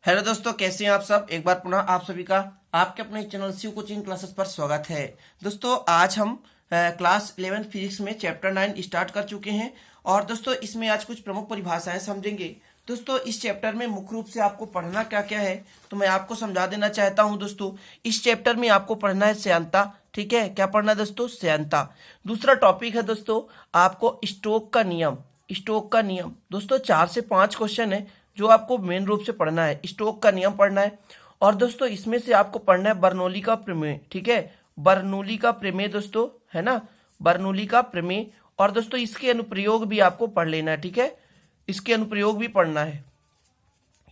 Hello दोस्तों, कैसे हैं आप सब। एक बार पुनः आप सभी का आपके अपने चैनल शिव कोचिंग क्लासेस पर स्वागत है। दोस्तों आज हम क्लास 11 फिजिक्स में चैप्टर 9 स्टार्ट कर चुके हैं और दोस्तों इसमें आज कुछ प्रमुख परिभाषाएं समझेंगे। दोस्तों इस चैप्टर में मुख्य रूप से आपको पढ़ना क्या क्या है तो मैं आपको समझा देना चाहता हूं। दोस्तों इस चैप्टर में आपको पढ़ना है श्यानता। ठीक है, क्या पढ़ना है दोस्तों? श्यानता। दूसरा टॉपिक है दोस्तों आपको स्टोक का नियम। स्टोक का नियम दोस्तों 4 से 5 क्वेश्चन है जो आपको मेन रूप से पढ़ना है। स्टोक का नियम पढ़ना है और दोस्तों इसमें से आपको पढ़ना है बर्नौली का प्रमेय। ठीक है, बर्नौली का प्रमेय दोस्तों, है ना, बर्नौली का प्रमेय। और दोस्तों इसके अनुप्रयोग भी आपको पढ़ लेना है। ठीक है, इसके अनुप्रयोग भी पढ़ना है।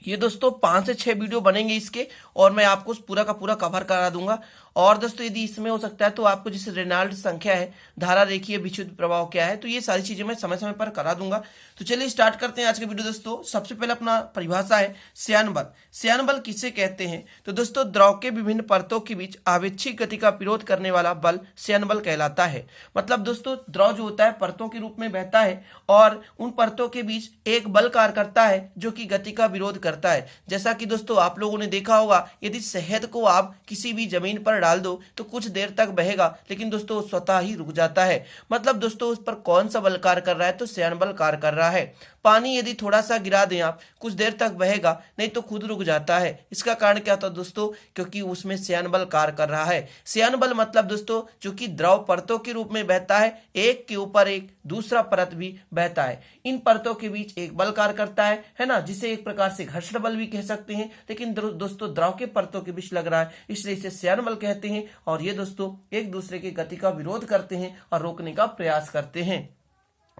ये दोस्तों 5 से 6 वीडियो बनेंगे इसके और मैं आपको पूरा का पूरा कवर करा दूंगा। और दोस्तों यदि इसमें हो सकता है तो आपको जैसे रेनॉल्ड संख्या है, धारा रेखीय विद्युत प्रभाव क्या है, तो ये सारी चीजें मैं समय समय पर करा दूंगा। तो चलिए स्टार्ट करते हैं आज का वीडियो। दोस्तों सबसे पहले अपना परिभाषा है श्यान बल। श्यान बल किसे कहते हैं? तो दोस्तों द्रव के विभिन्न परतों के बीच आवेक्षिक गति का विरोध करने वाला बल श्यान बल कहलाता है। मतलब दोस्तों द्रव जो होता है परतों के रूप में बहता है और उन परतों के बीच एक बल कार्य करता है जो कि गति का विरोध करता है। जैसा कि दोस्तों आप लोगों ने देखा होगा, यदि शहद को आप किसी भी जमीन पर डाल दो तो कुछ देर तक बहेगा, लेकिन दोस्तों स्वतः ही रुक जाता है। मतलब दोस्तों उस पर कौन सा बल कार्य कर रहा है? तो श्यान बल कार्य कर रहा है। पानी यदि थोड़ा सा गिरा दें आप, कुछ देर तक बहेगा, नहीं तो खुद रुक जाता है। इसका कारण क्या था दोस्तों? क्योंकि उसमें श्यान बल कार्य कर रहा है। श्यान बल मतलब दोस्तों जो कि द्रव परतों के रूप में बहता है, एक के ऊपर एक दूसरा परत भी बहता है। इन परतों के बीच एक बल कार्य करता है ना, जिसे एक प्रकार से घर्षण बल भी कह सकते हैं। लेकिन दोस्तों द्रव के परतों के बीच लग रहा है, इसलिए इसे श्यान बल कहते हैं। और ये दोस्तों एक दूसरे की गति का विरोध करते हैं और रोकने का प्रयास करते हैं।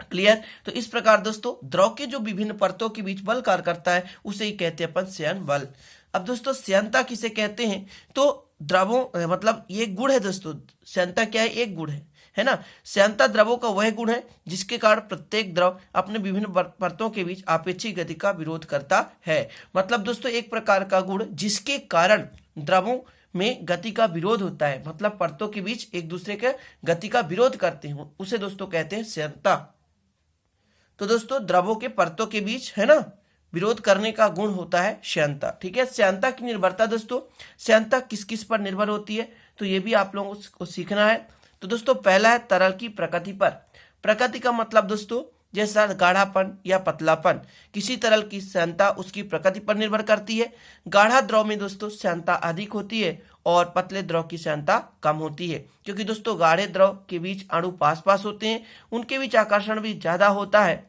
क्लियर? तो इस प्रकार दोस्तों द्रव के जो विभिन्न परतों के बीच बल कार्य करता है उसे ही कहते हैं अपन श्यान बल। अब दोस्तों श्यानता किसे कहते हैं? तो द्रवों मतलब ये गुण है दोस्तों। श्यानता क्या है? एक गुण है ना। श्यानता द्रवों का वह गुण है जिसके कारण प्रत्येक द्रव अपने विभिन्न परतों के बीच आपेक्षिक गति का विरोध करता है। मतलब दोस्तों एक प्रकार का गुण जिसके कारण द्रवों में गति का विरोध होता है, मतलब परतों के बीच एक दूसरे के गति का विरोध करते हो, उसे दोस्तों कहते हैं श्यानता। तो दोस्तों द्रवों के परतों के बीच, है ना, विरोध करने का गुण होता है श्यानता। ठीक है, श्यानता की निर्भरता दोस्तों, श्यानता किस किस पर निर्भर होती है तो ये भी आप लोगों को सीखना है। तो दोस्तों पहला है तरल की प्रकृति पर। प्रकृति का मतलब दोस्तों जैसा गाढ़ापन या पतलापन, किसी तरल की श्यानता उसकी प्रकृति पर निर्भर करती है। गाढ़ा द्रव में दोस्तों श्यानता अधिक होती है और पतले द्रव की श्यानता कम होती है, क्योंकि दोस्तों गाढ़े द्रव के बीच अणु पास पास होते हैं, उनके बीच आकर्षण भी ज्यादा होता है,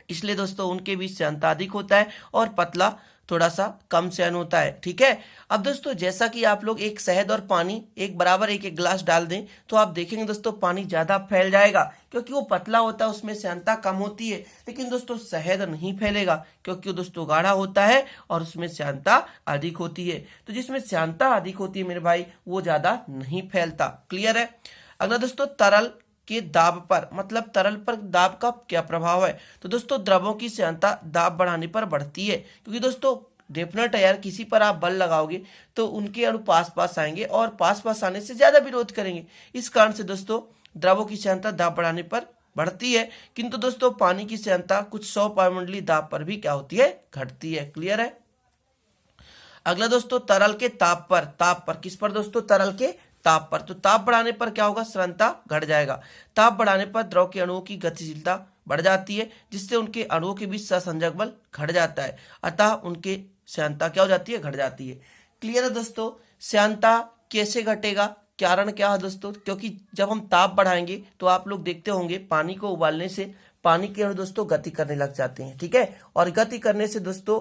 इसलिए दोस्तों उनके बीच श्यानता अधिक होता है और पतला थोड़ा सा कम श्यान होता है। ठीक है, अब दोस्तों जैसा कि आप लोग एक शहद और पानी एक बराबर एक एक गिलास डाल दें तो आप देखेंगे दोस्तों पानी ज्यादा फैल जाएगा क्योंकि वो पतला होता है, उसमें श्यानता कम होती है। लेकिन दोस्तों शहद नहीं फैलेगा क्योंकि वो दोस्तों गाढ़ा होता है और उसमें श्यानता अधिक होती है। तो जिसमें श्यानता अधिक होती है मेरे भाई वो ज्यादा नहीं फैलता। क्लियर है? अगला दोस्तों तरल के दाब पर, मतलब तरल पर दाब का क्या प्रभाव है? तो दोस्तों द्रवों की श्यानता दाब बढ़ाने पर बढ़ती है, क्योंकि दोस्तों डेफिनेट है यार, किसी पर आप बल लगाओगे तो उनके अणु पास पास आएंगे और पास पास आने से ज्यादा विरोध करेंगे। इस कारण से दोस्तों द्रवों की श्यानता दाब बढ़ाने पर बढ़ती है, किंतु दोस्तों पानी की श्यानता कुछ 100 पारमंडलीय दाब पर भी क्या होती है? घटती है। क्लियर है? अगला दोस्तों तरल के ताप पर। ताप पर किस पर दोस्तों? तरल के ताप पर। तो ताप बढ़ाने पर क्या होगा? श्यानता घट जाएगा। ताप बढ़ाने पर द्रव के अणुओं की गतिशीलता बढ़ जाती है, जिससे उनके अणुओं के बीच सहसंजक बल घट जाता है, अतः उनके श्यानता क्या हो जाती है? घट जाती है। क्लियर है दोस्तों? श्यानता कैसे घटेगा? कारण क्या है दोस्तों? क्योंकि जब हम ताप बढ़ाएंगे तो आप लोग देखते होंगे पानी को उबालने से पानी के अणु दोस्तों गति करने लग जाते हैं। ठीक है, और गति करने से दोस्तों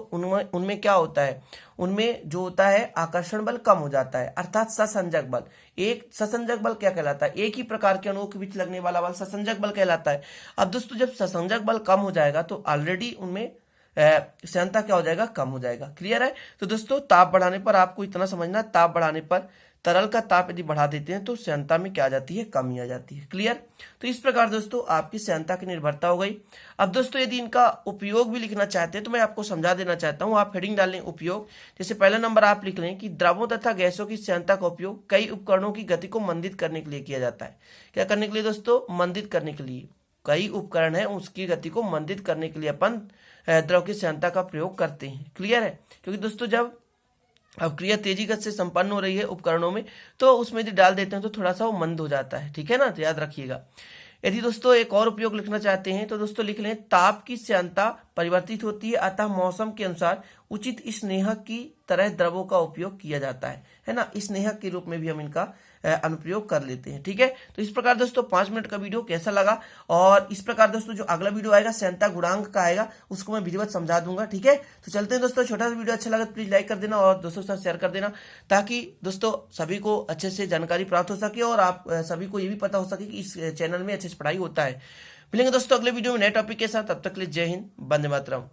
उनमें क्या होता है? उनमें जो होता है आकर्षण बल कम हो जाता है, अर्थात ससंजक बल। एक ससंजक बल क्या कहलाता है? एक ही प्रकार के अणुओं के बीच लगने वाला बल ससंजक बल कहलाता है। अब दोस्तों जब ससंजक बल कम हो जाएगा तो ऑलरेडी उनमें श्यानता क्या हो जाएगा? कम हो जाएगा। क्लियर है? तो दोस्तों ताप बढ़ाने पर आपको इतना समझना, ताप बढ़ाने पर तरल का ताप यदि बढ़ा देते हैं तो श्यानता में क्या आ जाती है? कमी आ जाती है। क्लियर? तो इस प्रकार दोस्तों आपकी श्यानता की निर्भरता हो गई। अब दोस्तों यदि इनका उपयोग भी लिखना चाहते हैं तो मैं आपको समझा देना चाहता हूं। आप हेडिंग डाल लें उपयोग। जैसे पहला नंबर आप लिख लें कि द्रवों तथा गैसों की श्यानता का उपयोग कई उपकरणों की गति को मंदित करने के लिए किया जाता है। क्या करने के लिए दोस्तों? मंदित करने के लिए। कई उपकरण है उसकी गति को मंदित करने के लिए अपन द्रव की श्यानता का प्रयोग करते हैं। क्लियर है? क्योंकि दोस्तों जब अब क्रिया तेजी गति से संपन्न हो रही है उपकरणों में, तो उसमें यदि डाल देते हैं तो थोड़ा सा वो मंद हो जाता है। ठीक है ना, तो याद रखिएगा। यदि दोस्तों एक और उपयोग लिखना चाहते हैं तो दोस्तों लिख लें, ताप की श्यानता परिवर्तित होती है, अतः मौसम के अनुसार उचित स्नेहक की तरह द्रवों का उपयोग किया जाता है ना। स्नेहक के रूप में भी हम इनका अनुप्रयोग कर लेते हैं। ठीक है, तो इस प्रकार दोस्तों 5 मिनट का वीडियो कैसा लगा, और इस प्रकार दोस्तों जो अगला वीडियो आएगा श्यानता गुणांक का आएगा, उसको मैं विधिवत समझा दूंगा। ठीक है, तो चलते हैं दोस्तों। छोटा सा वीडियो अच्छा लगा तो प्लीज लाइक कर देना और दोस्तों के साथ शेयर कर देना, ताकि दोस्तों सभी को अच्छे से जानकारी प्राप्त हो सके और आप सभी को ये भी पता हो सके कि इस चैनल में अच्छे से पढ़ाई होता है। मिलेंगे दोस्तों अगले वीडियो में नए टॉपिक के साथ। तब तक के लिए जय हिंद, वंदे मातरम।